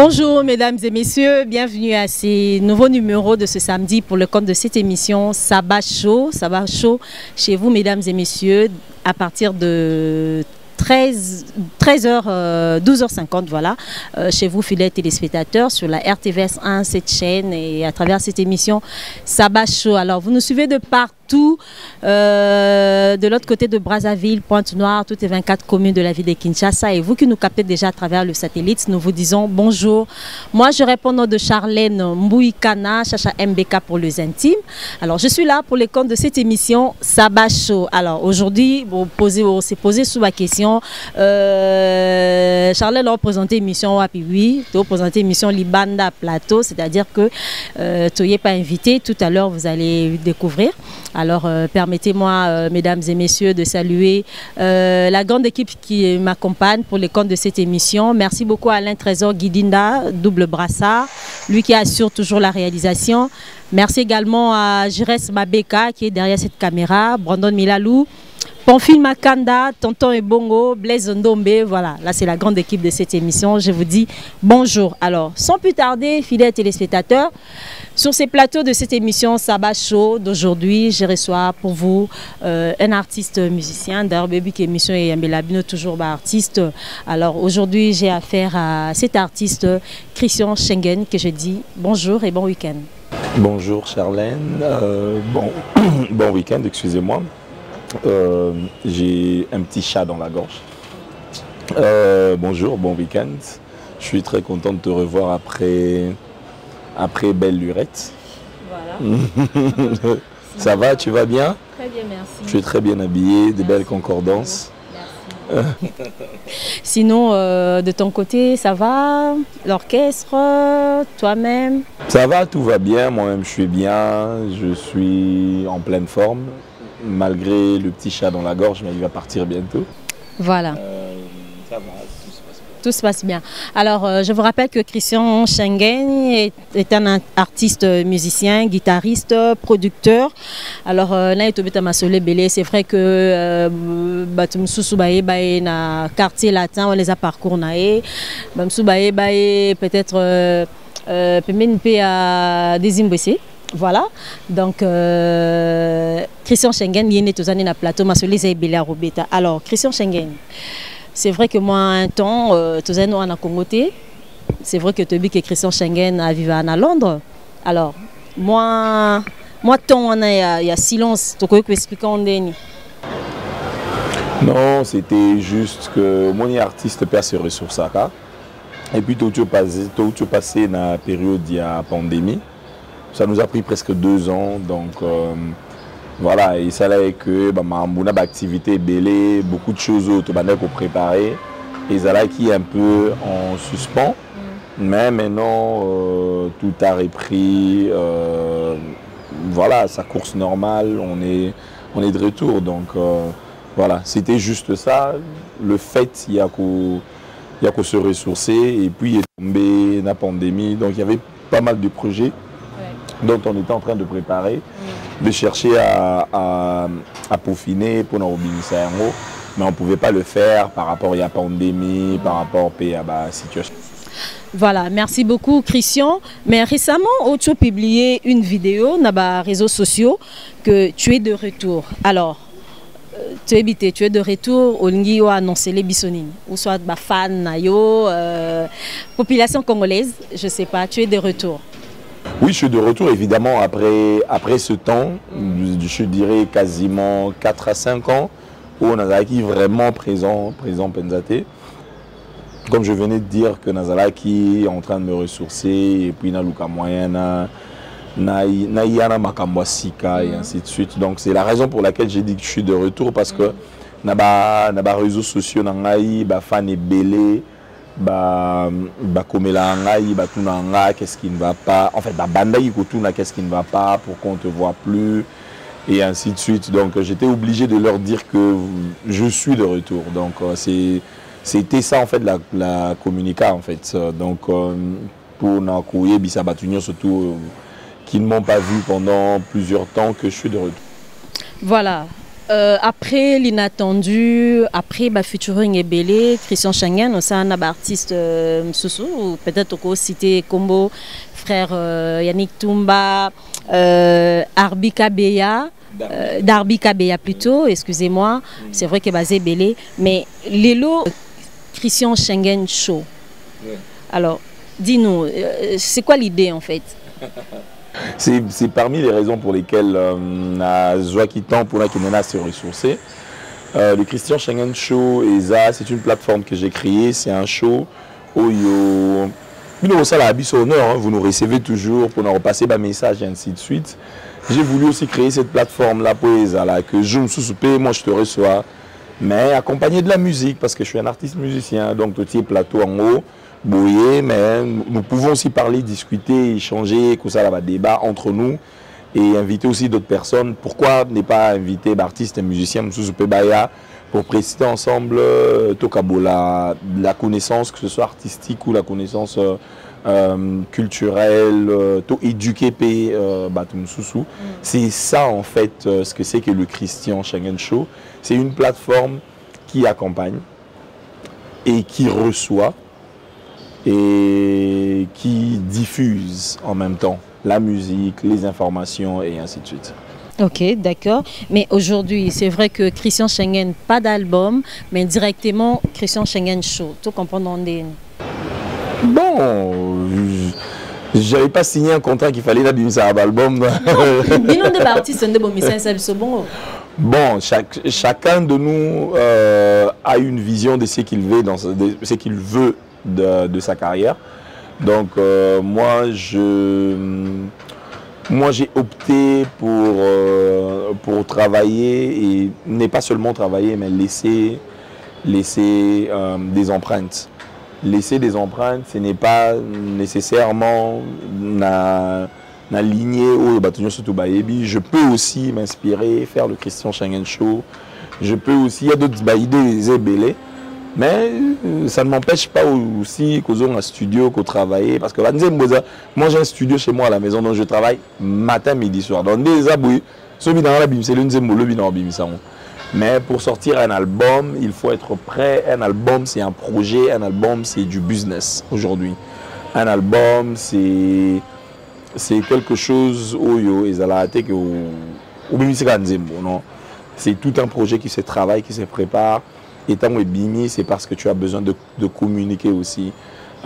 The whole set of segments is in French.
Bonjour mesdames et messieurs, bienvenue à ces nouveaux numéros de ce samedi pour le compte de cette émission Sabah Show chez vous mesdames et messieurs à partir de 13h, 12h50, voilà, chez vous fidèles téléspectateurs sur la RTVS 1, cette chaîne et à travers cette émission Sabah Show. Alors vous nous suivez de partout, de l'autre côté de Brazzaville, Pointe-Noire, toutes les 24 communes de la ville de Kinshasa, et vous qui nous captez déjà à travers le satellite, nous vous disons bonjour. Moi je réponds au nom de Charlène Mbouikana, Chacha MBK pour les intimes. Alors je suis là pour les comptes de cette émission Sabah Show. Alors aujourd'hui, on s'est posé sous la question. Charlène a présenté l'émission Wapi, oui, tu as présenté l'émission Libanda Plateau, c'est-à-dire que tu n'es pas invité. Tout à l'heure, vous allez découvrir. Alors, permettez-moi, mesdames et messieurs, de saluer la grande équipe qui m'accompagne pour les comptes de cette émission. Merci beaucoup à Alain Trésor Guidinda, double brassard, lui qui assure toujours la réalisation. Merci également à Jires Mabeka qui est derrière cette caméra, Brandon Milalou, Pamphile Makanda, Tonton Ebongo, Blaise Ndombe, voilà, là c'est la grande équipe de cette émission. Je vous dis bonjour. Alors, sans plus tarder, fidèles téléspectateurs, sur ces plateaux de cette émission Sabah Show d'aujourd'hui, je reçois pour vous un artiste musicien, d'ailleurs Baby qui émission et Mbelabino toujours artiste. Alors aujourd'hui, j'ai affaire à cet artiste Christian Schengen que je dis bonjour et bon week-end. Bonjour Charlène, bon week-end, excusez-moi. J'ai un petit chat dans la gorge. Bonjour, bon week-end. Je suis très content de te revoir après belle lurette. Voilà. Ça va, tu vas bien? Très bien, merci. Je suis très bien habillé, des belles concordances. Merci. Sinon, de ton côté, ça va? L'orchestre, toi-même? Ça va, tout va bien. Moi-même, je suis bien. Je suis en pleine forme. Malgré le petit chat dans la gorge, mais il va partir bientôt. Voilà. Ça va, tout se passe bien. Tout se passe bien. Alors, je vous rappelle que Christian Schengen est un artiste musicien, guitariste, producteur. Alors, là, il est c'est vrai que na quartier latin, on les a parcours peut-être à des imbéciles. Voilà, donc Christian Schengen, il est na plateau, alors, Christian Schengen, c'est vrai que moi, un temps, tu es en Congoté, c'est vrai que tu dis que Christian Schengen a vécu à Londres. Alors, moi, il y a silence, tu peux expliquer en dernier. Non, c'était juste que mon artiste perd ses ressources. Et puis, tout passé dans la période de la pandémie. Ça nous a pris presque 2 ans, donc voilà, et ça là que mon activité belée, beaucoup de choses autres qu'on préparer, et ça là qui est un peu en suspens, mais maintenant tout a repris, voilà, sa course normale, on est de retour, donc voilà, c'était juste ça, le fait il y a qu'à se ressourcer, et puis il est tombé la pandémie, donc il y avait pas mal de projets dont on était en train de préparer, de chercher à peaufiner pour nous mobiliser, mais on ne pouvait pas le faire par rapport à la pandémie, par rapport à la situation. Voilà, merci beaucoup Christian. Mais récemment, tu as publié une vidéo dans les réseaux sociaux que tu es de retour. Alors, tu es de retour au Lingi a annoncé les Bissonines, ou soit fan, population congolaise, je ne sais pas, tu es de retour. Oui, je suis de retour évidemment après ce temps, je dirais quasiment 4 à 5 ans où on a qui vraiment présent Penzate. Comme je venais de dire que Nazalaki est en train de me ressourcer et puis Naluka Moyana, Naïana Makambwasika et ainsi de suite. Donc c'est la raison pour laquelle j'ai dit que je suis de retour parce que Naba réseaux sociaux Nangaï, fan et belé. Qu'est-ce qui ne va pas, en fait qu'est-ce qui ne va pas pour qu'on ne te voit plus et ainsi de suite. Donc j'étais obligé de leur dire que je suis de retour, donc c'était ça en fait la communica en fait. Donc pour Nakouye Bissabatunion surtout qui ne m'ont pas vu pendant plusieurs temps, que je suis de retour. Voilà. Après l'inattendu, après featuring et belé, Christian Schengen, on a un artiste ou peut-être qu'on citer Combo, frère Yannick Toumba, Arbi Kabeya. Darby Kabeya plutôt, excusez-moi, c'est vrai qu'il est basé belé, mais Lélo Christian Schengen Show. Alors, dis-nous, c'est quoi l'idée en fait? C'est parmi les raisons pour lesquelles Joaquitan pour la Kinena s'est ressourcé. Le Christian Schengen Show, c'est une plateforme que j'ai créée. C'est un show où vous nous recevez toujours pour nous repasser des messages et ainsi de suite. J'ai voulu aussi créer cette plateforme-là pour là, que je me soupe, moi je te reçois, mais accompagné de la musique parce que je suis un artiste musicien, donc tout est plateau en haut. Bouillé, mais nous pouvons aussi parler, discuter, échanger, que ça va débat entre nous et inviter aussi d'autres personnes. Pourquoi ne pas inviter d'artistes et musiciens pour préciser ensemble la connaissance, que ce soit artistique ou la connaissance culturelle, éduquer c'est ça en fait ce que c'est que le Christian Schengen Show. C'est une plateforme qui accompagne et qui reçoit et qui diffuse en même temps la musique, les informations et ainsi de suite. Ok, d'accord. Mais aujourd'hui, c'est vrai que Christian Schengen, pas d'album, mais directement Christian Schengen Show. Tu comprends? Bon, j'avais pas signé un contrat qu'il fallait là un album. Dis-nous des artistes, bon, chacun de nous a une vision de ce qu'il veut, ce qu'il veut de sa carrière. Donc moi j'ai opté pour travailler et n'est pas seulement travailler mais laisser des empreintes. Laisser des empreintes, ce n'est pas nécessairement la lignée où je peux aussi m'inspirer, faire le Christian Schengen Show. Je peux aussi, il y a d'autres idées belées. Mais ça ne m'empêche pas aussi qu'aux un studio, qu'au travailler. Parce que moi j'ai un studio chez moi à la maison dont je travaille matin, midi, soir. Dans des abouis, mais pour sortir un album, il faut être prêt. Un album, c'est un projet. Un album, c'est du business aujourd'hui. Un album, c'est quelque chose c'est tout un projet qui se travaille, qui se prépare. Et tant que Bimi, c'est parce que tu as besoin de communiquer aussi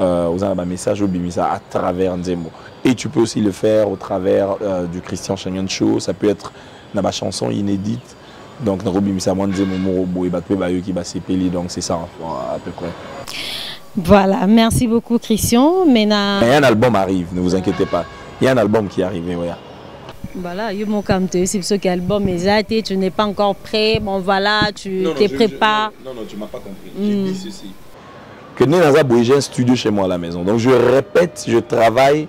aux messages au Bimi à travers Nzembo. Et tu peux aussi le faire au travers du Christian Schengen Show. Ça peut être dans ma chanson inédite. Donc, donc c'est ça à peu près. Voilà, merci beaucoup Christian. Mais un album arrive, ne vous inquiétez pas. Il y a un album qui arrive. Voilà. Voilà, c'est ce qu'album est, tu n'es pas encore prêt, bon voilà, tu te prépares. Non, tu m'as pas compris. Je dis ceci. Que j'ai un studio chez moi à la maison. Donc je répète, je travaille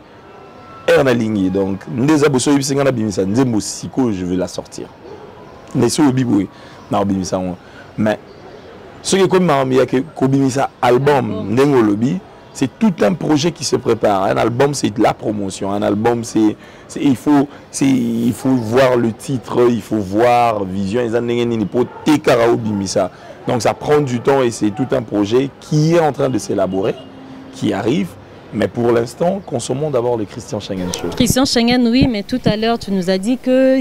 et on a ligné. Donc je vais la sortir. Mais ce qui est comme album, c'est tout un projet qui se prépare. Un album, c'est de la promotion. Un album, il faut voir le titre, il faut voir vision. Donc ça prend du temps et c'est tout un projet qui est en train de s'élaborer, qui arrive. Mais pour l'instant, consommons d'abord le Christian Schengen Show. Christian Schengen, oui, mais tout à l'heure, tu nous as dit que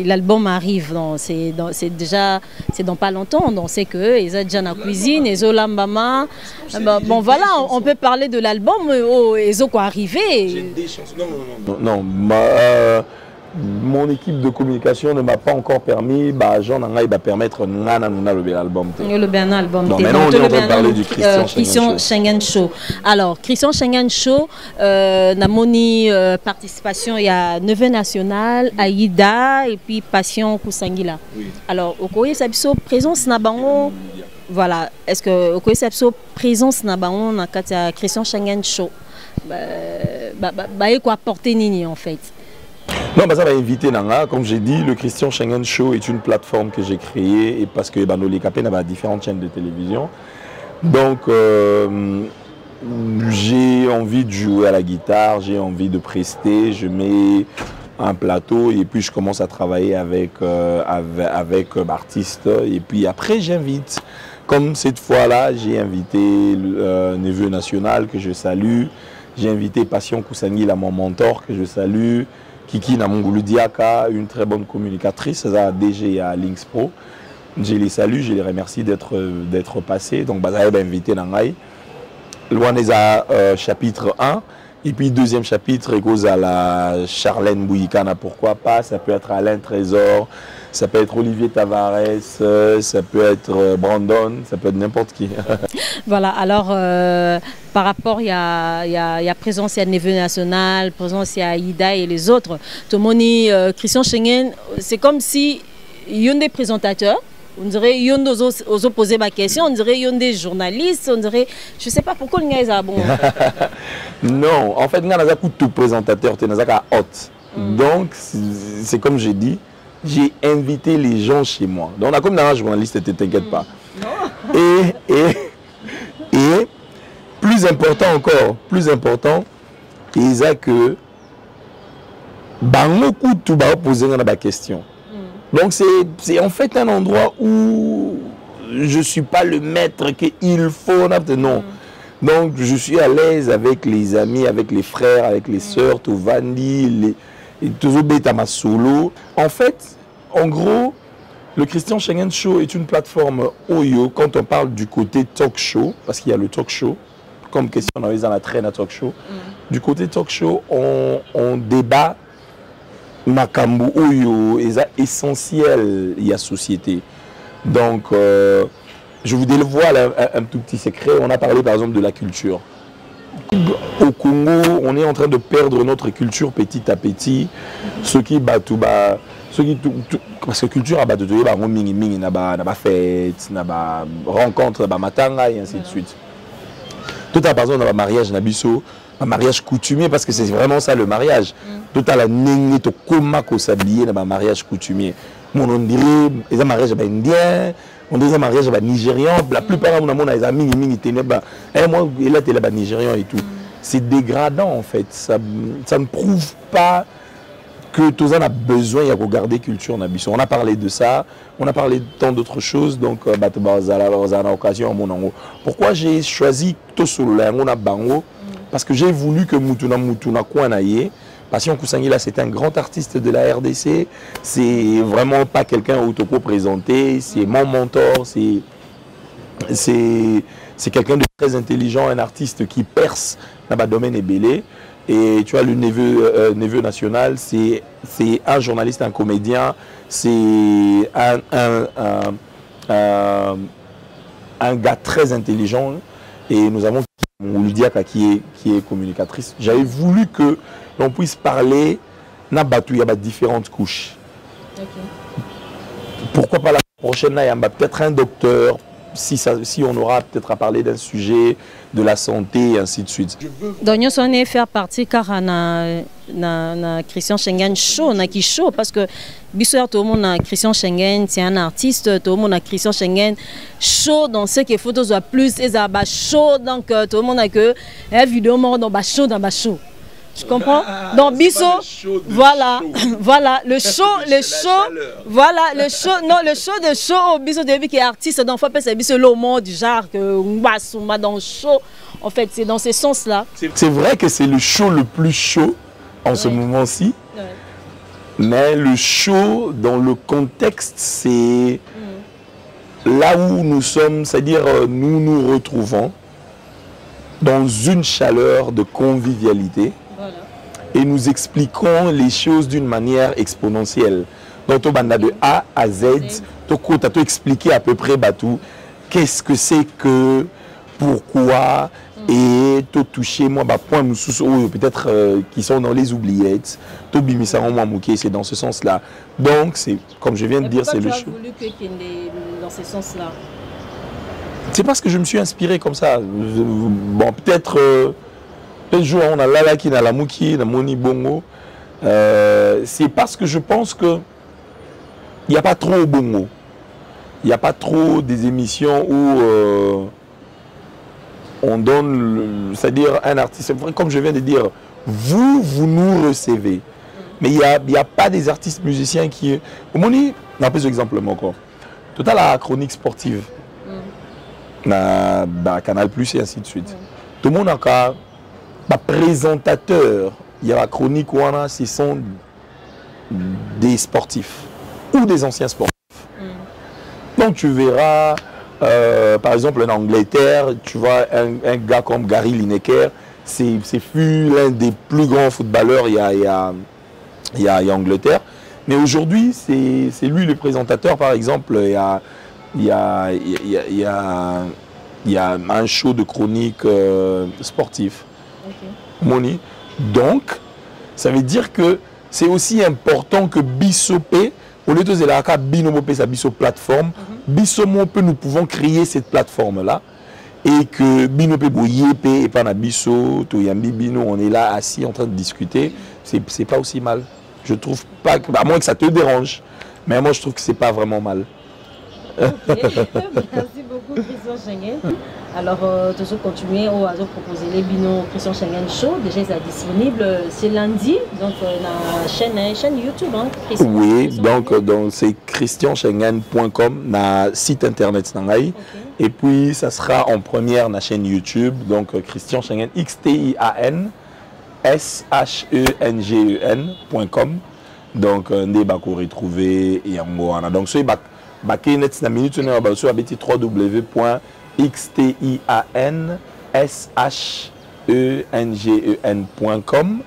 l'album arrive. C'est dans pas longtemps. Donc c'est que ils ont déjà la cuisine, ils ont l'ambama. Bon voilà, on peut parler de l'album. Ils ont quoi arrivé? J'ai des chansons. Non. Mon équipe de communication ne m'a pas encore permis, Jean Nanga va permettre l'album. Le Bernard album. Donc maintenant on est en train de parler du Christian Schengen Show. Alors Christian Schengen Show, n'a moni participation, il y a Neveu National, Aïda et puis Passion Kousangila. Oui. Alors au Koye Sabso présence Nabango. Voilà. Est-ce que au Koye Sabso présence Nabango dans le Christian Schengen Show? Quoi apporter Nini en fait? Non, ça va inviter Nanga. Comme j'ai dit, le Christian Schengen Show est une plateforme que j'ai créée et parce que les Capén avait différentes chaînes de télévision. Donc, j'ai envie de jouer à la guitare, j'ai envie de prester. Je mets un plateau et puis je commence à travailler avec artistes et puis après j'invite. Comme cette fois-là, j'ai invité Neveu National que je salue, j'ai invité Passion Kousangil, mon mentor que je salue, Kiki Namongulu Diaka, une très bonne communicatrice, ça a DG à Links Pro. Je les salue, je les remercie d'être passés. Donc, je vais inviter Nangai. Loaneza chapitre 1. Et puis, deuxième chapitre, cause à la Charlène Bouikana, pourquoi pas. Ça peut être Alain Trésor, ça peut être Olivier Tavares, ça peut être Brandon, ça peut être n'importe qui. Voilà, alors par rapport, il y a présence, il y a Neveu National, présence, il y a Ida et les autres. Tomoni, Christian Schengen, c'est comme si il y a des présentateurs. On dirait qu'il y a des poser ma question, on dirait qu'il y a des journalistes, on dirait, je ne sais pas pourquoi il y a bon. Non, en fait, il y a tout présentateur, il y a hôte. Donc, c'est comme j'ai dit, j'ai invité les gens chez moi. Donc, on a comme dans un journaliste, ne t'inquiète pas. Et plus important encore, il y a que beaucoup tout va poser la question. Donc c'est en fait un endroit où je ne suis pas le maître qu'il faut. Non. Donc je suis à l'aise avec les amis, avec les frères, avec les sœurs, tout Vandi, tout ma solo. En fait, en gros, le Christian Schengen Show est une plateforme Oyo quand on parle du côté talk show, parce qu'il y a le talk show, comme question on avait dans la traîne à talk show. Du côté talk show, on débat Makambu Oyo est essentiel il y a société. Donc je vous dévoile un tout petit secret. On a parlé par exemple de la culture. Au Congo, on est en train de perdre notre culture petit à petit. Ce qui bat tout bas, parce que culture a battu tout bas, mingi n'a pas fête, n'a pas rencontre, n'a pas matanga et ainsi de suite. Tout à par exemple dans le mariage nabiso. Un mariage coutumier, parce que c'est vraiment ça le mariage. Tout à la néné, to comment qu'on s'habille dans un mariage coutumier. On dirait les mariages indien, on dirait les mariages nigérian. La plupart de nos amis, moi, il est là nigérian et tout. C'est dégradant en fait. Ça ne prouve pas que tout ça a besoin de regarder culture. On a parlé de ça, on a parlé de tant d'autres choses. Donc, pourquoi j'ai choisi tout cela, parce que j'ai voulu que Mutuna Kouanaye, Passion Kousangila, c'est un grand artiste de la RDC, c'est vraiment pas quelqu'un autoco présenté, c'est mon mentor, c'est quelqu'un de très intelligent, un artiste qui perce dans le domaine ébélé. Et tu vois, le Neveu National, c'est un journaliste, un comédien, c'est un gars très intelligent. Et nous avons Moulidiaka qui est communicatrice. J'avais voulu que l'on puisse parler, il y a différentes couches. Pourquoi pas la prochaine, il y a peut-être un docteur, si on aura peut-être à parler d'un sujet, de la santé, et ainsi de suite. Donc, nous sommes faire partie car na Christian Schengen Show, qui show, parce que tout le monde a Christian Schengen, c'est un artiste, tout le monde a Christian Schengen Show, dans ce qu'il faut soit plus, et ça show, donc tout le monde a que une vidéo mort dans show, Je comprends. Donc Bisso, voilà, voilà, le show, voilà, le show, non, le show de show, Bisso début qui est artiste, donc faut pas c'est Bisso l'homme du genre que Mbasouma dans le show. En fait, c'est dans ce sens-là. C'est vrai que c'est le show le plus chaud en ce moment-ci, mais le show dans le contexte, c'est là où nous sommes, c'est-à-dire nous nous retrouvons dans une chaleur de convivialité. Et nous expliquons les choses d'une manière exponentielle. Donc, on a de A à Z, tu as expliqué à peu près qu'est-ce que c'est que, pourquoi, et tu touché, moi, point peut-être qui sont dans les oubliettes, c'est dans ce sens-là. Donc, c'est comme je viens de dire, c'est le show. Voulu qu'il y ait dans ce sens-là? C'est parce que je me suis inspiré comme ça. Bon, peut-être. Le jour on a Lala qui n'a la Mouki, la Moni Bongo, c'est parce que je pense que il n'y a pas trop Bongo. Il n'y a pas trop des émissions où on donne, c'est-à-dire un artiste, comme je viens de dire, vous nous recevez. Mais il y a pas des artistes musiciens qui... Au moins, on a plus d'exemples encore. Total la chronique sportive. Na Canal Plus et ainsi de suite. Tout le monde a un présentateur. Il y a la chronique où ce sont des sportifs ou des anciens sportifs. Donc tu verras, par exemple en Angleterre, tu vois un gars comme Gary Lineker, c'est fut l'un des plus grands footballeurs il y a Angleterre. Mais aujourd'hui, c'est lui le présentateur, par exemple, il y a un show de chronique sportif. Moni. Donc, ça veut dire que c'est aussi important que Bissopé, au lieu de la Binomopé, sa Bisso plateforme, Bissomopé, nous pouvons créer cette plateforme-là. Et que Binopé Boyépé et pas Bisso, Toyambi Bino, on est là assis en train de discuter, c'est pas aussi mal. Je trouve pas, à moins que ça te dérange, mais moi je trouve que c'est pas vraiment mal. Okay. Merci beaucoup Christian Schengen. Alors, toujours continuer à proposer les binos Christian Schengen Show. Déjà, ils sont disponibles, c'est lundi, donc la chaîne YouTube. Hein, oui, donc c'est christianschengen.com, na site internet. Okay. Et puis, ça sera en première na chaîne YouTube, donc Christian Schengen, XTIAN.SHENGEN.com. Donc, on va retrouver et en Goana. Donc, c'est www.xtianschen.com.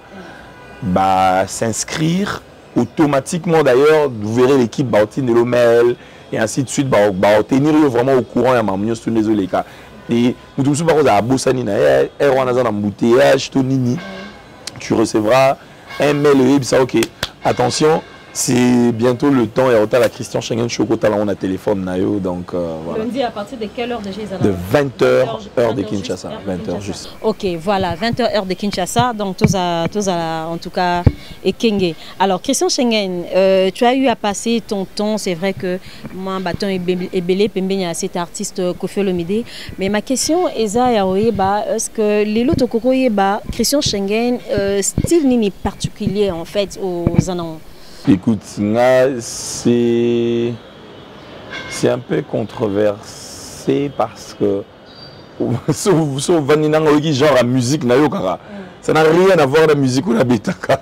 S'inscrire automatiquement. D'ailleurs, vous verrez l'équipe de mail et ainsi de suite. Tenir vraiment au courant. Et tu recevras un mail. Ok, attention. C'est bientôt le temps, et on a Christian Schengen Chokota, on a téléphone nayo, donc voilà. Lundi à partir de quelle heure déjà? De 20h, heure de Kinshasa. 20h juste. Ok, voilà, 20h, heure de Kinshasa, donc tous en tout cas, et Kenge. Alors, Christian Schengen, tu as eu à passer ton temps, c'est vrai que moi, bâton est belé, Pembenya, cet artiste Koffi Olomide, mais ma question est est-ce que les lots Tokoko Christian Schengen, style nini particulier en fait aux Anans? Écoute, c'est un peu controversé parce que sauf Vaninangogi, genre la musique, ça n'a rien à voir avec la musique ou la bétaka.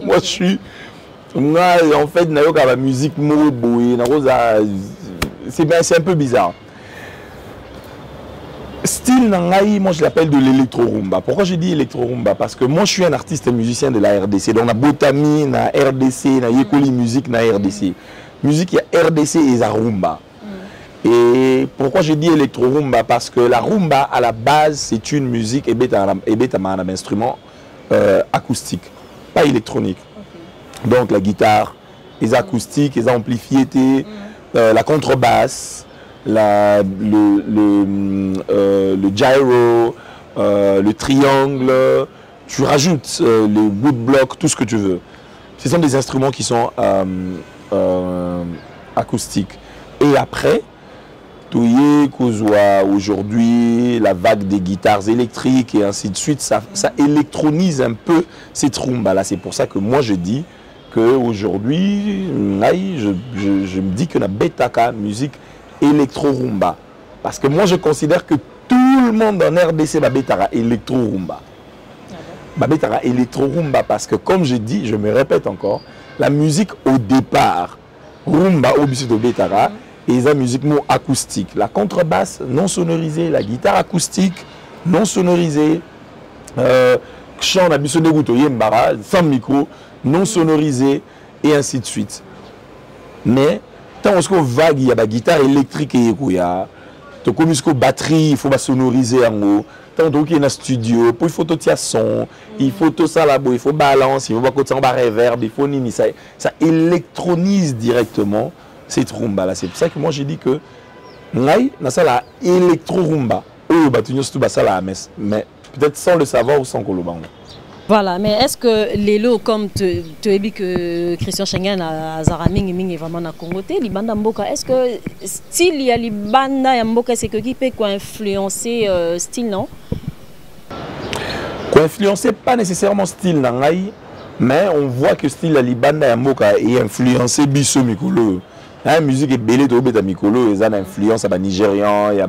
Moi, je suis. En fait, la musique, c'est un peu bizarre. Style Nangaï, moi je l'appelle de l'électro-rumba. Pourquoi je dis électro-rumba? Parce que moi je suis un artiste et musicien de la RDC. Donc on a Botami, on a RDC, on a Yekoli Musique, on a RDC. Musique, il y a RDC et la rumba. Et pourquoi je dis électro-rumba? Parce que la rumba, à la base, c'est une musique et un instrument acoustique, pas électronique. Donc la guitare, les acoustiques, les amplifiés, la contrebasse, le gyro, le triangle, tu rajoutes les woodblocks, tout ce que tu veux. Ce sont des instruments qui sont acoustiques. Et après, aujourd'hui, la vague des guitares électriques et ainsi de suite, ça électronise un peu cette rumba-là. C'est pour ça que moi je dis qu'aujourd'hui, je me dis que la Betaka, musique électro-rumba. Parce que moi je considère que tout le monde en RDC va Betara électro-rumba. Betara électro-rumba parce que comme je dis, je me répète encore, la musique au départ, rumba au de Betara, et la musique acoustique. La contrebasse non sonorisée, la guitare acoustique non sonorisée, chant sans micro, non sonorisé, et ainsi de suite. Mais tant qu'on vague, il y a la guitare électrique et il y a la batterie, il faut sonoriser en haut. Tant qu'il y a un studio, il faut tout le son, il faut tout ça là-bas, il faut balance, il faut pas reverb, il faut nini. Ça électronise directement cette rumba là. C'est pour ça que moi j'ai dit que là, ça la électro-rumba. Mais peut-être sans le savoir ou sans qu'on le bande. Voilà, mais est-ce que les lots comme tu as dit que Christian Schengen a Zaraming est vraiment à Congoté, les bandes Mboka, est-ce que style il y a les bandes Mboka, c'est que qui peut influencer style, non? Influencer pas nécessairement style Nangaï, Mais on voit que style la libanda ya mboka est influencé biso mikolo. La musique est belle to beta mikolo, ils ont influence à Nigérian, il y a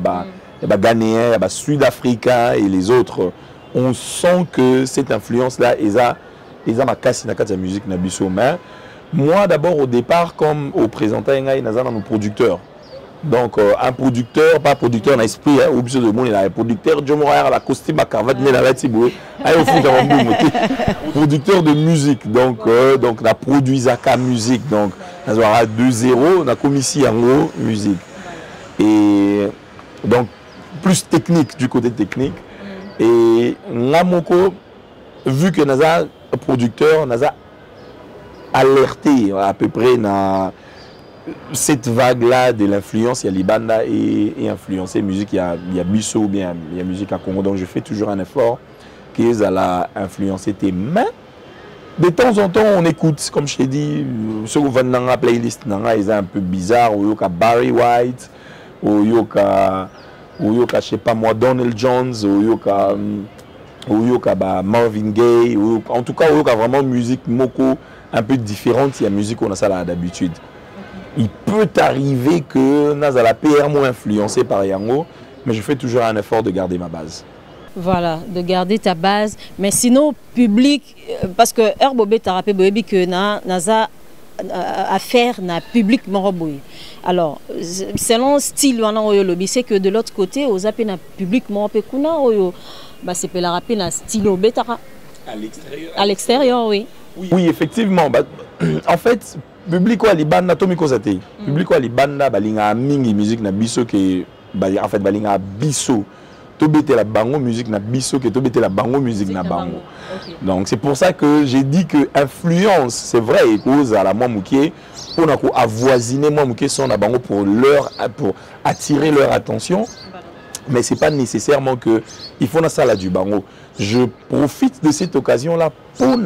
Ghanéen, il y a Sud-Africain et les autres. On sent que cette influence là ils ont ma casse na la musique na biso. Mais moi d'abord au départ comme au présentant ils ont nos producteurs. Donc un producteur, pas producteur dans l'esprit, hein, au besoin de monde, il a un producteur, Dieu m'a la costume à cravate, il a la tiboué, producteur de musique, donc la produisaka musique, donc on a 2-0, on a commis ici en gros musique. Et donc plus technique, du côté technique. Et Namoko, vu que Naza producteur, Naza alerté à peu près dans cette vague-là de l'influence, il y a Libanda et influencé musique, il y a Bisso ou bien il y a musique à Congo. Donc je fais toujours un effort qu'ils allaient influencer tes mains. De temps en temps, on écoute, comme je t'ai dit, ceux qui vont dans la playlist, ils sont un peu bizarres, ou yoka Barry White, ou yoka, je sais pas moi, Donald Jones, ou yoka Marvin Gaye, en tout cas, ou yoka vraiment musique moko un peu différente, il y a musique qu'on a ça là d'habitude. Il peut arriver que Nazala PR moins influencé par Yango, mais je fais toujours un effort de garder ma base. Voilà, de garder ta base. Mais sinon, public, parce que Herbobé t'a rappelé que Naza affaire na public moroboy. Alors, selon style lobby, c'est que de l'autre côté, aux appels na public moroboy kuna bah c'est la rappeler na style obétara. À l'extérieur. À l'extérieur, oui. Oui, effectivement. Bah, en fait, public quoi libanda tomiko zate. Public quoi libanda balinga mingi musique na biso que en fait balinga biso. Tobete la bango musique na biso que tobete la bango musique na bango. Okay. Donc c'est pour ça que j'ai dit que influence, c'est vrai, et cause à la moi mouké pour avoisiner moi mouké son na bango pour attirer leur attention. Mais c'est pas nécessairement que il faut na sala du bango. Je profite de cette occasion là pour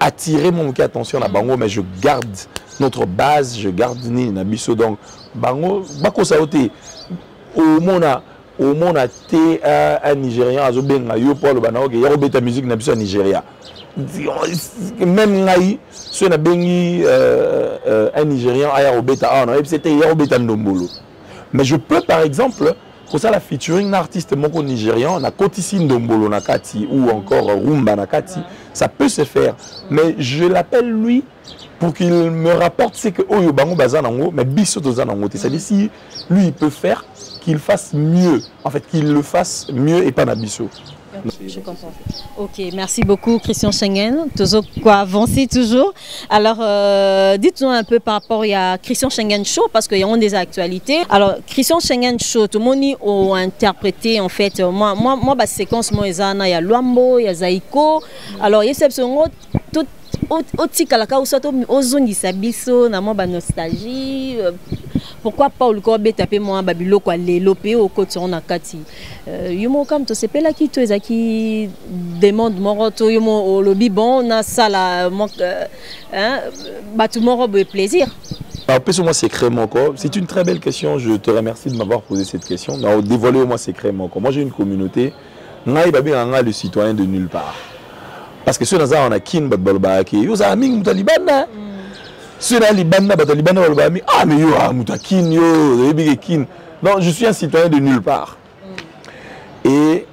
attirer mon attention à Bango, mais je garde notre base, je garde Nabiso. Donc, Bango, Bako Saoté, au monde a été un Nigérian, à Zobenga, yo Paul Banao, qui a robé ta musique Nabiso à Nigeria. Même Naï, ce n'a béni un Nigérian à Yarobeta, c'était Yarobeta Ndombolo. Mais je peux par exemple, pour ça la featuring d'artiste moko nigérian, na Kotisi Ndombolo Nakati ou encore Rumba Nakati, ça peut se faire. Mais je l'appelle lui pour qu'il me rapporte c'est que Oyo Bango Bazanango, mais Bisso Tozanango. C'est-à-dire si lui il peut faire, qu'il fasse mieux. En fait, qu'il le fasse mieux et pas Nabisso. Je comprends. Ok, merci beaucoup Christian Schengen. Toujours quoi avancer toujours. Alors, dites-nous un peu par rapport à Christian Schengen Show parce qu'il y a des actualités. Alors, Christian Schengen Show, tout le monde a interprété en fait. Moi, bah séquence moi il y a Luambo, il y a Zaiko. Alors, il y a cette tout otikalaka usato ozongisa biso na mo ba nostalgie. Pourquoi pas le corps tapé moi babilo quoi les lopé au côté on a kati yomo comme to sepela qui to ezaki demande moroto yomo au lobby bon na sala hein ba tout mon robe plaisir. Alors, moi secret mon corps. C'est une très belle question. Je te remercie de m'avoir posé cette question. Non, dévoiler moi secret mon corps. Moi j'ai une communauté. Ngai babi nga le citoyen de nulle part. Parce que ceux là on a kin bat balba qui yo za ming mutalibana. Ceux là libana batalibana balba mi ah mais yo mutakin yo big kin. Non, je suis un citoyen de nulle part. Et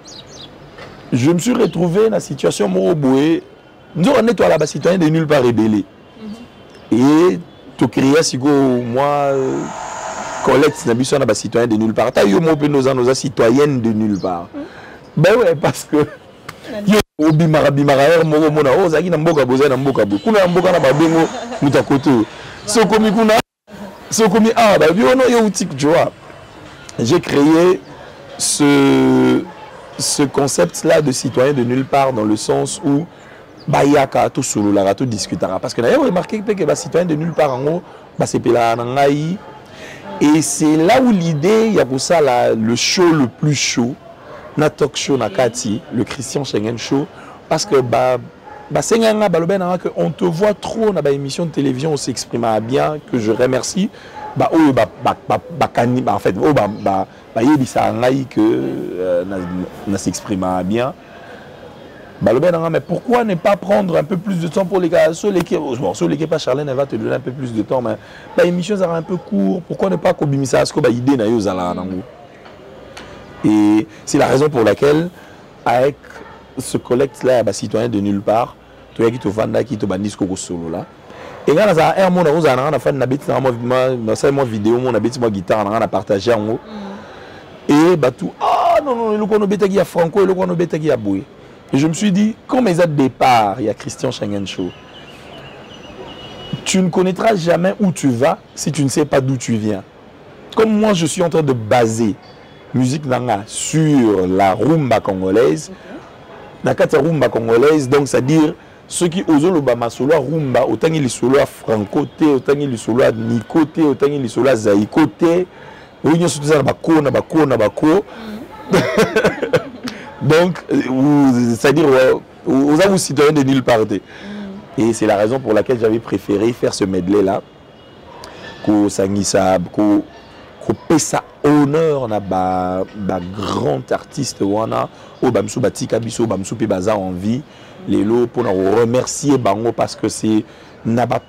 je me suis retrouvé dans la situation moroboué. Nous on est toi là-bas citoyen de nulle part rébellé. Et tu crier si go moi collecte na biso na citoyen de nulle part. Ta yo mo pe nos citoyennes de nulle part. Ben ouais parce que yo obimara bimara moko mona o zaki na mboka boza na mboka bo kuna mboka na babengo mutakoto sokomi kuna sokomi ah ba yo no yo utik tu vois. J'ai créé ce concept là de citoyen de nulle part dans le sens où bayaka to solo la to discutera parce que d'ailleurs remarqué que ba citoyen de nulle part en haut ba c'est pela ngai et c'est là où l'idée il y a pour ça là, le show le plus chaud na talk show na Kati, le Christian Schengen Show, parce que on te voit trop dans émission de télévision, on s'exprime bien, que je remercie. En fait, que s'exprime bien. Mais pourquoi ne pas prendre un peu plus de temps pour les gars? Sur l'équipe, pas Charlène, elle va te donner un peu plus de temps, mais l'émission sera un peu court. Pourquoi ne pas combiner ça? Idée na yo zala nango. Et c'est la raison pour laquelle, avec ce collecte-là, citoyen de nulle part, tu as qui te vanda, qui te bandit solo là. Et quand on a un monde, on a fait une vidéo, on a fait une guitare, on a partagé en haut. Et tout, ah non, le qu'on a bêté qui a Franco, le qu'on a bêté qui a Boué. Et je me suis dit, comme ils ont départ, il y a Christian Schengen Show. Tu ne connaîtras jamais où tu vas si tu ne sais pas d'où tu viens. Comme moi, je suis en train de baser musique nanga sur la rumba congolaise. La rumba congolaise, donc c'est-à-dire ceux qui osent le bama solo à rumba, autant il est solo à Franco, autant il est solo à Nico, autant il est solo à Zaïko. Oui, nous sommes tous à Bako. Donc, c'est-à-dire, vous avez citoyens de nulle part. Et c'est la raison pour laquelle j'avais préféré faire ce medley-là. Qu'on s'anguissa, qu'on pèse honneur à grand artiste, au Bamsou Batika Biso, Bamsou Pébaza en vie. Les lots pour nous remercier Bango parce que c'est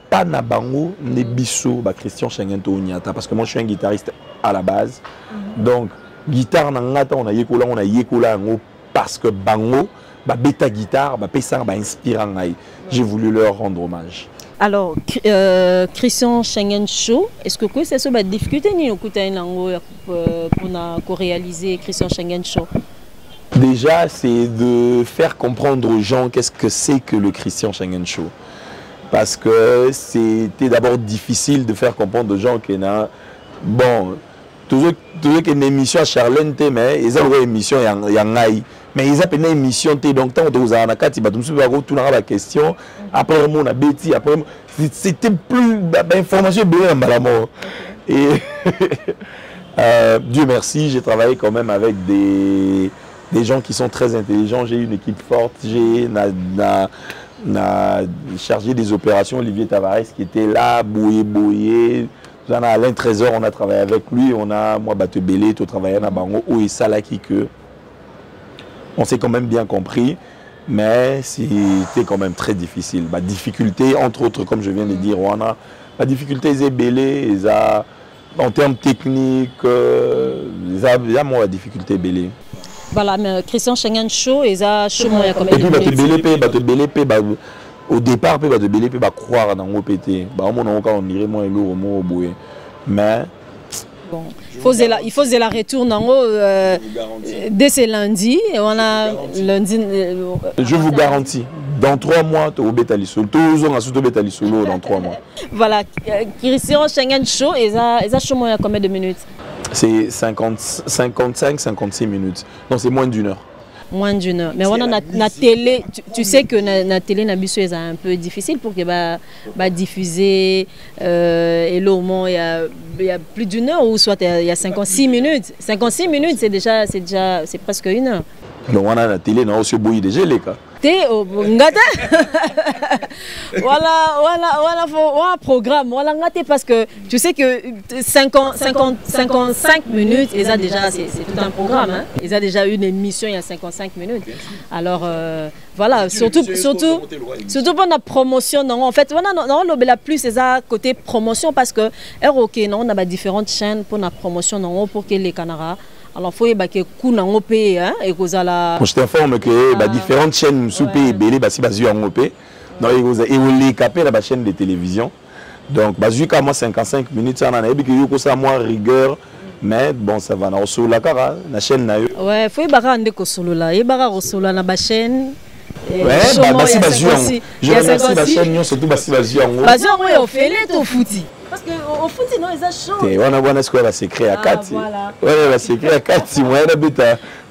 pas na Bango, ne Biso, Christian Schengen Tonyata. Parce que moi je suis un guitariste à la base. Donc, guitare, on a Yekola parce que Bango, bêta guitare, Pessar, inspirant. J'ai voulu leur rendre hommage. Alors, Christian Schengen Show, est-ce que c'est ça la difficulté pour réaliser Christian Schengen Show? Déjà, c'est de faire comprendre aux gens qu'est-ce que c'est que le Christian Schengen Show. Parce que c'était d'abord difficile de faire comprendre aux gens qu'il y a... Bon, toujours une émission à Charlène, mais ils ont une émission mais ils ont une émission, donc tant que vous avez la question, après on a bêti, après c'était plus d'informations et Dieu merci, j'ai travaillé quand même avec des gens qui sont très intelligents, j'ai une équipe forte, j'ai chargé des opérations Olivier Tavares qui était là, Bouyé. Alain Trésor, on a travaillé avec lui, on a moi Batebele, tu travaillé à Bango, et Salaki que on s'est quand même bien compris, mais c'était quand même très difficile. La difficulté, entre autres, comme je viens de dire, la difficulté est belée, en termes techniques, il y a moins la difficulté belée. Voilà, mais Christian Schengen Show, il y a show moins comme et puis Batebele, au départ, Batebele peut croire dans le PT. On dirait moins lourd, moins boué. Mais bon, il faut la retourne en haut dès ce lundi. Et on a lundi. Je vous garantis, dans 3 mois, tu vas solo. Dans 3 mois. Voilà, Christian Schengen Show, il y a show moins combien de minutes? C'est 55-56 minutes. Donc c'est moins d'1 heure. Moins d'1 heure. Mais on a la télé, tu sais que la télé est un peu difficile pour que diffuser et là au moins il y a plus d'1 heure ou soit il y a 56 minutes. 56 minutes c'est presque 1 heure. Donc on a la télé, on a aussi bouilli déjà les cas. Voilà, un programme, voilà, parce que tu sais que 55 minutes, c'est tout un programme. Hein? Ils ont déjà eu une émission il y a 55 minutes. Alors, voilà, surtout pour la promotion. Non, en fait, on a plus ça côté promotion parce que, on a différentes chaînes pour la promotion pour que les Canara. Alors, il faut que les pays et que je t'informe que différentes chaînes sous pays belé basi basu en OP. Donc et on les capé la chaîne de télévision. Donc jusqu'à moi 55 minutes ça on a que yo ça moi rigueur mais bon ça va na solo la cara la chaîne na yo. Ouais, faut ande ko solo là, et bara solo na ba chaîne. Ouais, basi basu. Je remercie la chaîne surtout basi basu en. Basu on fait les to footy. Parce qu'au foot, non, ils ont chaud. On a vu ce qu'on va s'écrire à 4. On va s'écrire à 4. Moi,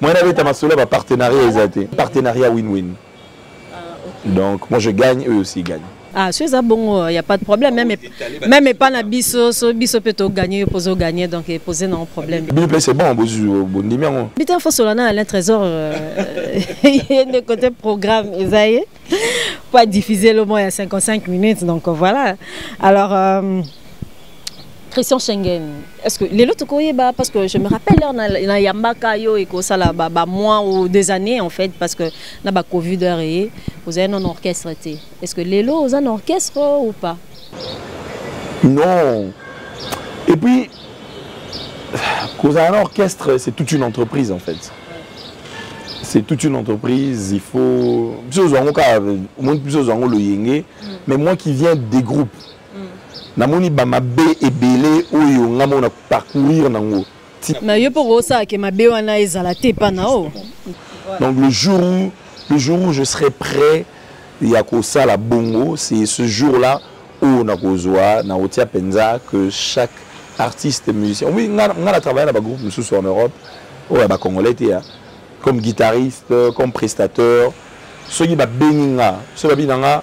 on a ma solo partenariat exact. Partenariat win-win. Donc, moi, je gagne, eux aussi gagnent. Ah, c'est ça, bon, il n'y a pas de problème. Même pas na biso peut gagner, poser gagner, donc poser non problème. C'est bon, bon numéro. Bitin faut solana Alain Trésor, il y a des côtés programme, Isaïe, pour diffuser le moins à 55 minutes, donc voilà. Alors. Christian Schengen, est-ce que les autres koyeba parce que je me rappelle na yambaka yo et ça là mois ou des années en fait parce que na ba Covid et vous avez un orchestre. Est-ce que les lots ont un orchestre ou pas? Non. Et puis cause un orchestre, c'est toute une entreprise en fait. C'est toute une entreprise, il faut mais moi qui viens des groupes. Namoni bama be ebele oyo ngamona parcourir nango. Mais yo pour ça que ma be wana ezalate pa nao. Donc le jour où je serai prêt ya ko sala bongo, c'est ce jour-là où na kozwa na otia penza que chaque artiste musicien. Oui, on a travaillé dans un groupe en Europe, ba congolais comme guitariste, comme prestateur. Ceux qui ba beninga, ceux qui ba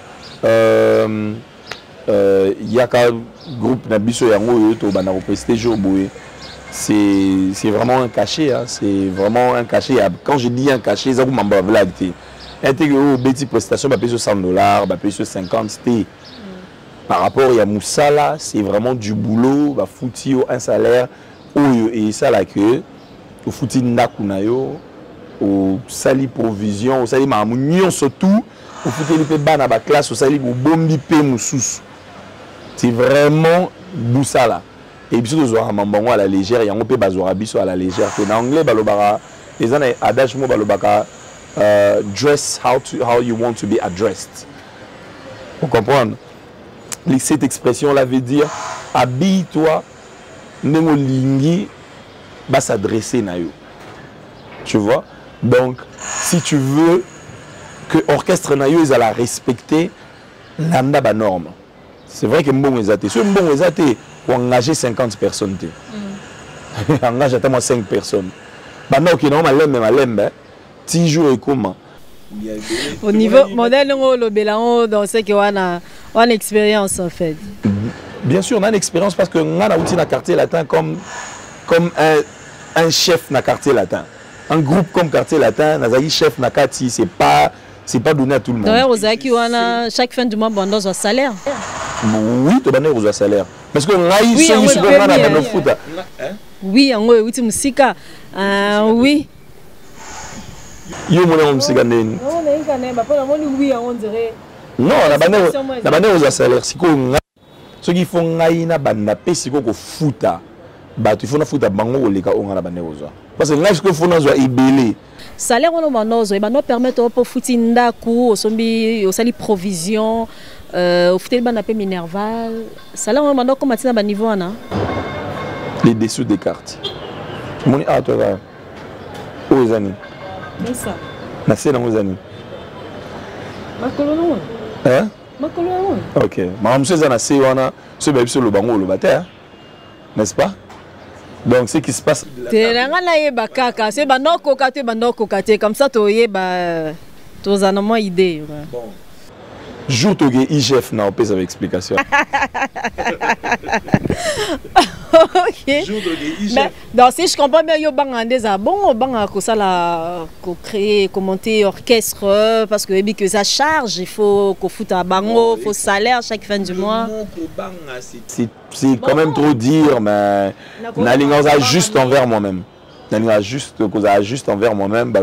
il y a un groupe Nabiso Yango to bana presté jour boé. C'est vraiment un cachet, hein. C'est vraiment un cachet. Quand je dis un cachet, ça vous m'en blague. Intégrer petit prestation, bah payer $100, bah payer 50 c'était. Par rapport à Moussala, c'est vraiment du boulot, bah fouti un salaire et ça là que au fouti nakunayo, au sali provision, au sali mamunion surtout, au fouti les bas dans la classe, au sali au bombi pe moussous. C'est vraiment Boussala. Et puis, nous avons à la légère, il y a un peu de à la légère. En anglais, les gens ont adage dress how you want to be addressed. Vous comprenez? Cette expression-là veut dire habille-toi, n'engolingi, va s'adresser na yo. Tu vois? Donc, si tu veux que l'orchestre na yo, ils allent respecter l'anda ba norme. C'est vrai que bon est si bon est pour engager 50 personnes engage à 5 personnes maintenant qui normalement même 10 jours et comment au niveau modèle le bilan dans ce que on a expérience en fait. Bien sûr on a une expérience parce que on a outil dans quartier latin comme un chef dans quartier latin, un groupe comme quartier latin nazali chef na kati, c'est pas donné à tout le monde. D'ailleurs, aux acquis, on a chaque fin du mois, on a un salaire. Oui, tu as un salaire. Parce que oui, oui, on a oui, musique. Oui. Yo mon musique nene. Non, on a un salaire. Si ceux qui font ngaïna banda pesiko ko futa. Bah tu fais na futa bango les gars on a bande oza. Parce que là ce que faut na zo ibélé. Salaire on manozo et nous permettre pour fouti ndaku au sombi au sali provision au fouti bana pe minerval salaire on manozo comme atina ba niveau ana les dessous des cartes moni a toi là aux années ça na c'est dans aux années makolo non hein makolo non OK madame c'est na c'est wana ce bébé sur le bango le bataire n'est-ce pas? Donc ce qui se passe c'est comme ça tu as une idée. Bon. Jour tu as IGF na opé avec explication. OK. Donc si je comprends bien yo bangandé ça bon banga ko ça la ko créer commenter orchestre parce que que ça charge, il faut qu'on foute à bango, faut salaire chaque fin du mois. C'est quand même trop dire mais nalinga juste envers moi-même. Nalinga juste juste envers moi-même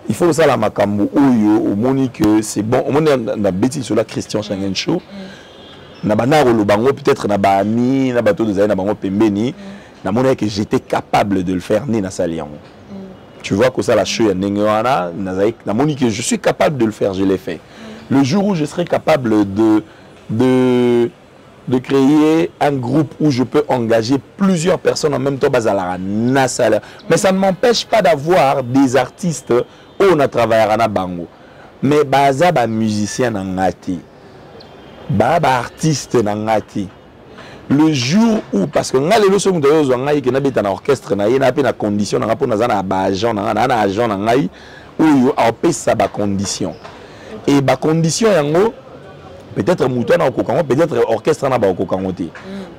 il faut ça la makambo oyo au monique c'est bon au monde na bêtise sur la Christian Schengen show. Na bana le bango peut-être na ba ami na bateau de na bango pembeni na monnaie que j'étais capable de le faire ni na salian. Tu vois que ça la show ya nengwana na monique que je suis capable de le faire, je l'ai fait. Le jour où je serai capable de créer un groupe où je peux engager plusieurs personnes en même temps bazala na salaire. Mais ça ne m'empêche pas d'avoir des artistes où on a travaillé à bango. Mais baza ba musicien na ngati. Baba artiste nangati le jour où parce que nga lelo so muto yo ngai ke na beta na orchestre na ye na pe na condition na po na za na ba agent na agent na ngai oyo a pesa ba condition et ba condition yango peut-être muto na okokango peut-être orchestre na ba okokango te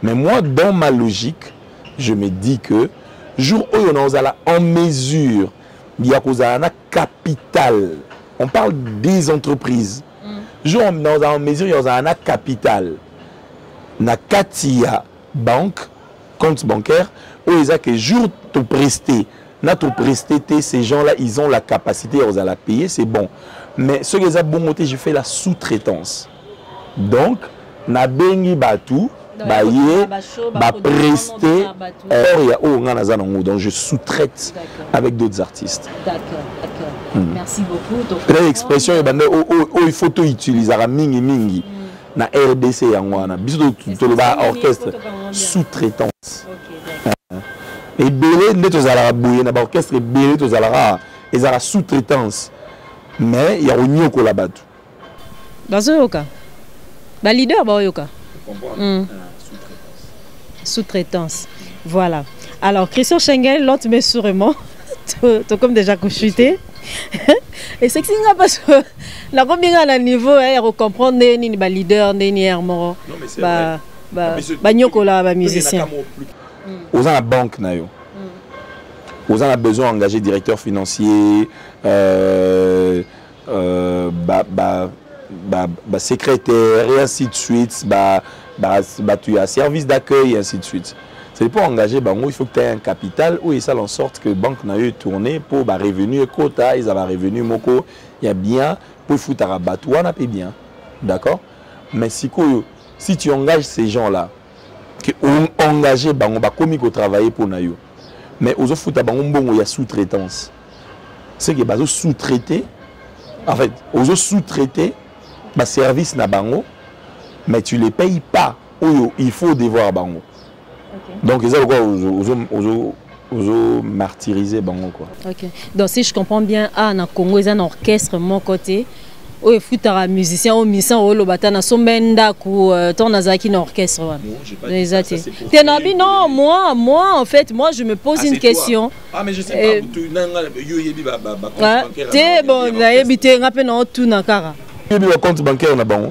mais moi dans ma logique je me dis que jour oyo na ozala en mesure ya kozala na capital, on parle des entreprises. Jour en mesure il y a un capital na katia banque compte bancaire où ils ont que jour te prester. Notre presté, ces gens-là, ils ont la capacité à la payer, c'est bon. Mais ce qui est bon, je fais la sous-traitance. Donc, na bengi batu, baye, ba presté, donc je sous-traite avec d'autres artistes. D'accord, d'accord. Merci beaucoup. L'expression, il faut tout utiliser, mingi mingi. Na RDC, orchestre, sous-traitance. Et belé les arabes na orchestre belé les arabes ils ont sous-traitance mais il y a un nyoko là-bas bazoyoka ba leader bayoka sous-traitance voilà alors Christian Schengen l'autre mais sûrement tout comme déjà chuté et c'est que c'est parce que la combien à niveau et comprendre ni ba leader ni hermo ba nyoko là ba musicien. Aux gens la banque, aux gens a besoin d'engager directeur financier, secrétaire et ainsi de suite, tu as service d'accueil et ainsi de suite. C'est pour engager, il faut que tu aies un capital où ils ça en sorte que la banque n'a eu tourné pour revenu quota, ils avaient revenu moko, il y a bien pour foutre à rabat, on a payé bien, d'accord. Mais si tu engages ces gens-là qui ont engagé on va commis au travailler pour nayo mais aux autres il y a sous-traitance c'est que bazo sous-traité en fait aux autres sous-traité ba service na bango mais tu les payes pas il faut devoir bango donc ils ont martyrisé bango quoi. OK donc si je comprends bien na Congo ils ont un orchestre mon côté oui, futara musicien ou musicien ou le batana sombenda ku ton azaki na orchestre non moi en fait moi je me pose une question. Ah mais je sais pas tu nanga bon na yebite ngape na tout na kara yebi le compte bancaire na bango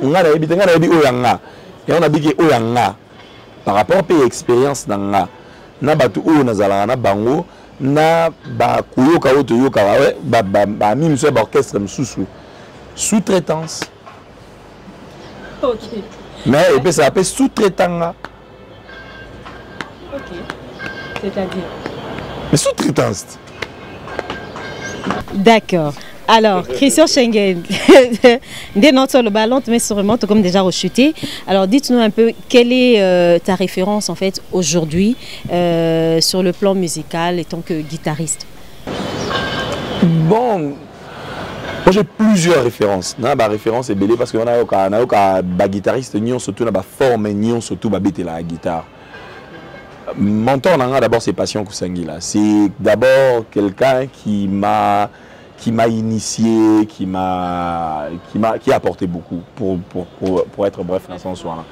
nga na yebi oyanga et on a biki oyanga par rapport à expérience nanga na batu o nazala na bango na ba kuyoka oto yoka ba mi monsieur orchestre msusu sous-traitance. OK. Mais et puis ça s'appelle sous-traitant. OK. C'est-à-dire mais sous-traitance. D'accord. Alors, Christian Schengen, dès notre le ballon, mais sûrement comme déjà rechuté. Alors, dites-nous un peu quelle est ta référence en fait aujourd'hui sur le plan musical en tant que guitariste. Bon, moi j'ai plusieurs références. Ma référence est belle parce que on a un guitariste nion surtout na forme nion surtout bêter la guitare. Mon temps d'abord c'est Patient Kousangila. C'est d'abord quelqu'un qui m'a initié, qui a apporté beaucoup pour être bref dans son soir.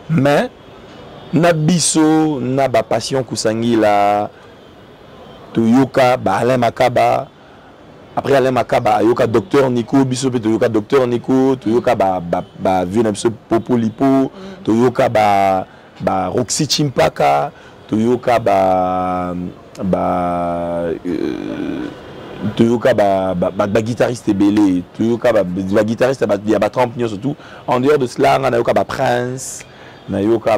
Mais Nabiso, Naba Patient Kousangila, Toyoka, Alain Makaba. Après Alain Makaba, Toyoka Docteur Nico, Biso Toyoka Docteur Nico, Toyoka Vieux Popolipo, Toyoka Roxy Chimpaka, Toyoka Toyoka guitariste belé, Toyoka guitariste il y a 30 millions surtout. En dehors de cela, on a Yoka Prince, Nayoka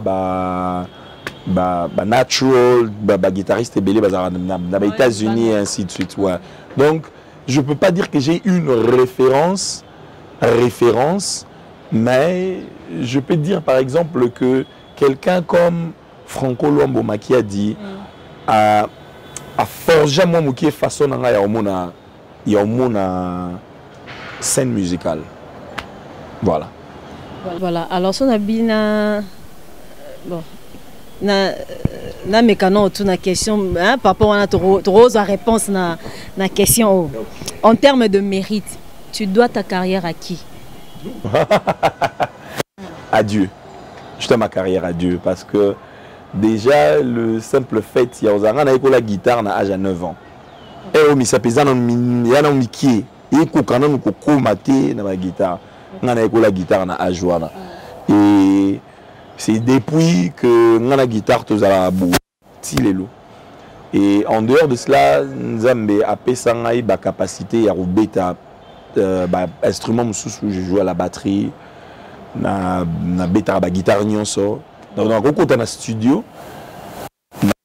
Natural, guitariste belé dans les États-Unis et ainsi de suite. Ouais. Donc je peux pas dire que j'ai une référence, mais je peux dire par exemple que quelqu'un comme Franco Luamboma qui a dit a forgé moi qui est façon il y a une scène musicale. Voilà. Voilà. Alors si on a bien bon na mécano autour na question hein, par rapport à notre réponse na question en termes de mérite, tu dois ta carrière à qui? À Dieu. Je dois ma carrière à Dieu parce que déjà le simple fait il y a la guitare na âge à 9 ans. Et au misapeza na yana miki et ko kana ko komate na la guitare. Ngana ko la guitare na âge wana. Et c'est depuis que la guitare tous à la boue. Et en dehors de cela, Nzambe a pesanga ba capacité à rebeta instrument sous je joue à la batterie na beta ba guitare nyonso. Donc on a studio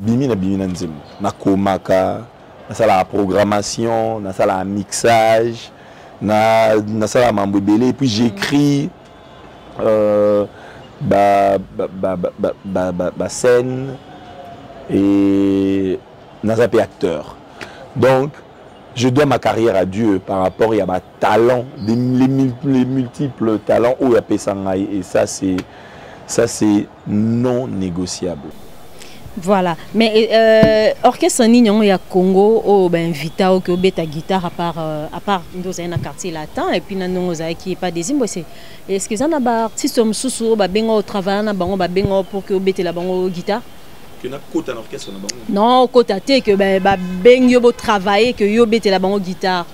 bimi na nzembo na komaka na sala programmation na sala mixage na sala mambo belé et puis j'écris scène et naza pe acteur. Donc je dois ma carrière à Dieu par rapport à ma talent, les multiples talents où il y a Pessangaï, et ça c'est non négociable. Voilà, mais orchestre Nignon il y a Congo au ben Vita au que beta guitare à part dans un quartier latin et puis nous qui est pas des imbo c'est est-ce que ça n'a pas artiste mususu ba bengo au travail na bango ba bengo pour que beta la bango guitare que na côté en orchestre na bango non côté que ba bengo bo travailler que yo beta la bango guitare.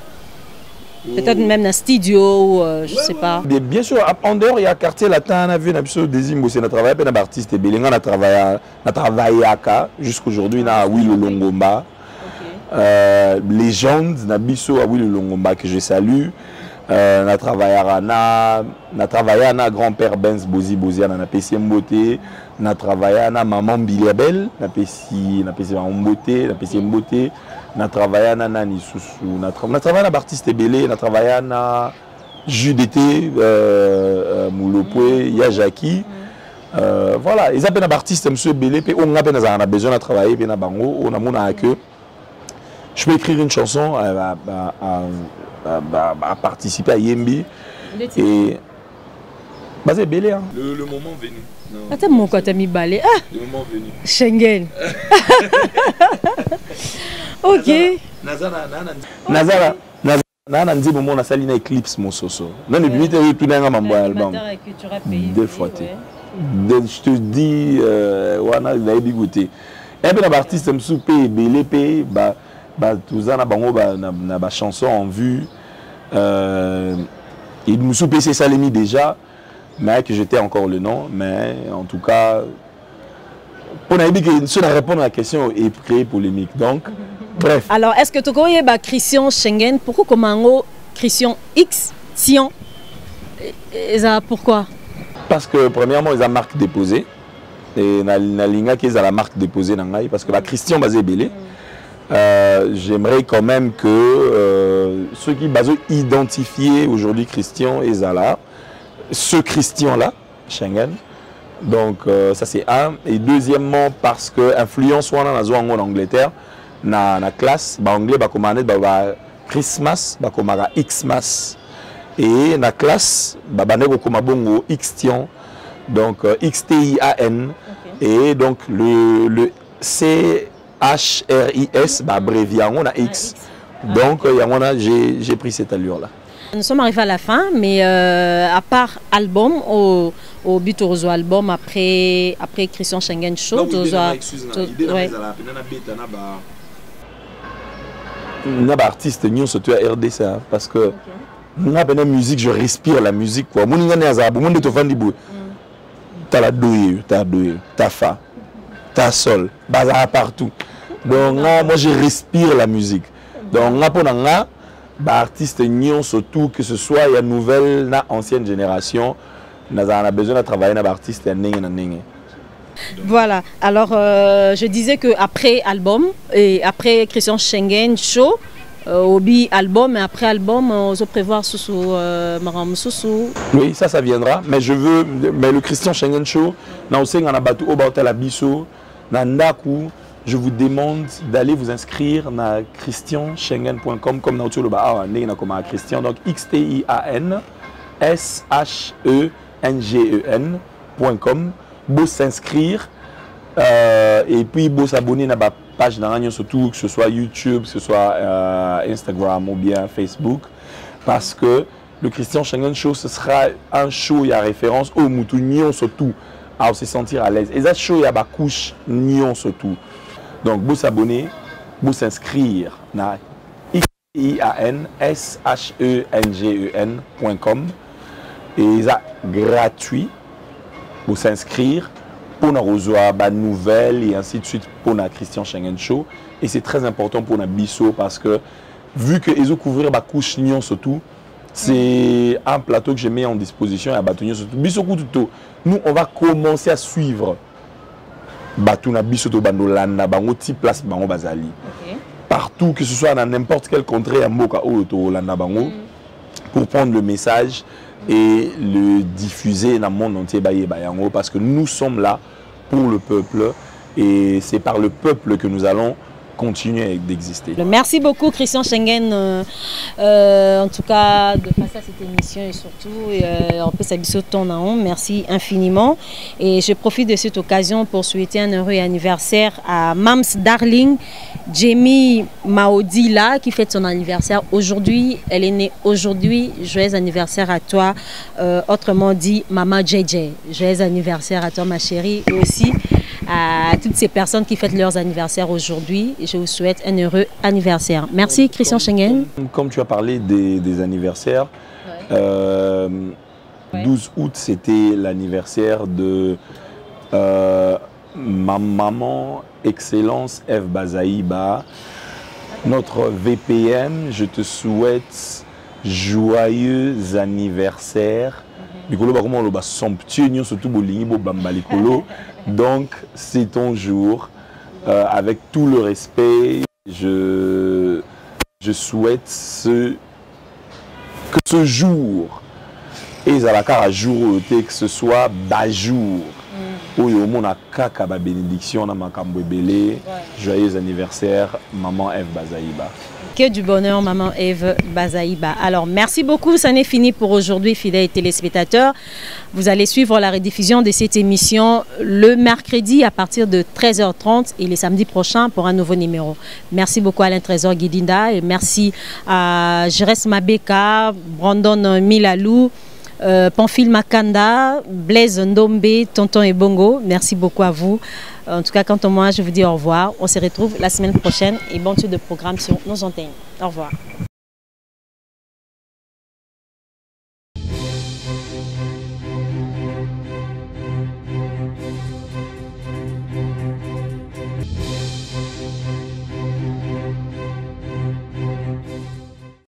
Peut-être même dans le studio, je ne sais pas. Bien sûr, en dehors, il y a un quartier latin, on a vu des imbos, on a travaillé avec un artiste, on a travaillé à jusqu'aujourd'hui, on a Willy Longomba. Légende, on a Bisso à Willy Longomba que je salue. On a travaillé à grand-père Benz Bozi Bozi, on a PC Mboté. On a travaillé à maman Biliabel, on a PC Mboté, on a PC Mboté. On a travaillé à Nani Soussou, on a travaillé à l'artiste Belé, on a travaillé à Judété, Moulopoué, Yajaki. Voilà, ils appellent un artiste M. Belé, on a besoin de travailler, on a mon que je peux écrire une chanson, à participer à Yembi. Et c'est Belé. Hein. Le moment venu. Attends, mon quoi t'as mis balai. Ah, le moment venu. Schengen. Ok. Nazara nzi moment na sali na Eclipse mon soso. Non ne bimite tout na mambo album. Deux fois té. Je te dis wana na bigoté. Et bien l'artiste me soupé belé pe ba tout ça na bango na ba chanson en vue. Il me soupé c'est Salemi déjà mais que j'étais encore le nom mais en tout cas on a dit que sur la réponse à la question est créé polémique donc bref. Alors, est-ce que tu connais Christian Schengen? Pourquoi comment Christian X Sion? Pourquoi? Parce que premièrement, ils ont la marque déposée. Et na linga qui est la marque déposée parce que Christian basé belé. J'aimerais quand même que ceux qui basent identifier aujourd'hui Christian et Zala, ce Christian là, Schengen. Donc ça c'est un. Et deuxièmement parce que influence ou en Angleterre. Na classe ba anglais ba commandé ba Christmas ba komara Xmas et na classe ba banego komabongo Xtion donc XTIAN et donc le CHRIS ba abrévié on a X donc j'ai pris cette allure là. Nous sommes arrivés à la fin, mais à part album, au but au album après Christian Schengen Show, n'a pas artiste ni on se tue à RDC parce que n'a pas de musique, je respire la musique quoi. Mon ingénieur azabo, mon de te fan dibu. T'as la douille, t'as fa, t'as sol, bazar partout. Donc moi je respire la musique. Donc n'a pas n'a artiste ni surtout que ce soit il y a nouvelle na ancienne génération, n'a a besoin de travailler na artiste ya ninge na ninge. Voilà, alors je disais qu'après album et après Christian Schengen Show, Obi album et après album, on se prévoit sous Maram Soussou. Oui, ça viendra, mais le Christian Schengen Show, je vous demande d'aller vous inscrire na christianschengen.com comme dans tout le bas, Christian, donc XTIAN-SHENGEN.com. Vous s'inscrire et puis vous s'abonner à la page d'Aragnon surtout que ce soit YouTube, que ce soit Instagram ou bien Facebook parce que le Christian Schengen Show ce sera un show il y a référence au Moutou Nyon surtout à se sentir à l'aise et ça show il y a ba couche Nyon surtout donc vous s'abonner vous s'inscrire na IAN-SHENGEN.com et ça gratuit. Pour s'inscrire, pour nous recevoir des nouvelles et ainsi de suite pour la Christian Schengen Show. Et c'est très important pour la Bisso parce que vu que ils ont couvert la couche Nyon surtout, c'est un plateau que je mets en disposition à Batonio surtout. Bisso tout. Nous on va commencer à suivre Batuna bisoto bandolanda bango ti place bango bazali. Partout, que ce soit dans n'importe quel contrée à Moka ou Landa Bango, pour prendre le message et le diffuser dans le monde entier parce que nous sommes là pour le peuple et c'est par le peuple que nous allons continuer d'exister. Merci beaucoup Christian Schengen en tout cas de passer à cette émission et surtout en plus à ton nom. Merci infiniment et je profite de cette occasion pour souhaiter un heureux anniversaire à Mams Darling Jamie Maodila qui fête son anniversaire aujourd'hui. Elle est née aujourd'hui. Joyeux anniversaire à toi, autrement dit Maman JJ. Joyeux anniversaire à toi ma chérie et aussi à toutes ces personnes qui fêtent leurs anniversaires aujourd'hui. Je vous souhaite un heureux anniversaire. Merci Christian Schengen. Comme tu as parlé des anniversaires, 12 août c'était l'anniversaire de ma maman Excellence Eve Bazaïba, notre VPM. Je te souhaite joyeux anniversaire. Donc c'est ton jour. Avec tout le respect, je souhaite que ce jour, et à jour, que ce soit jour. Bénédiction, joyeux anniversaire, maman Eve Bazaïba. Que du bonheur, maman Eve Bazaïba. Alors, merci beaucoup. Ça n'est fini pour aujourd'hui, fidèles téléspectateurs. Vous allez suivre la rediffusion de cette émission le mercredi à partir de 13h30 et les samedis prochains pour un nouveau numéro. Merci beaucoup à Alain Trésor Guidinda et merci à Jerez Mabeka, Brandon Milalou, Pamphile Makanda, Blaise Ndombe, Tonton Ebongo. Merci beaucoup à vous. En tout cas, quant à moi, je vous dis au revoir. On se retrouve la semaine prochaine et bonne suite de programme sur nos antennes. Au revoir.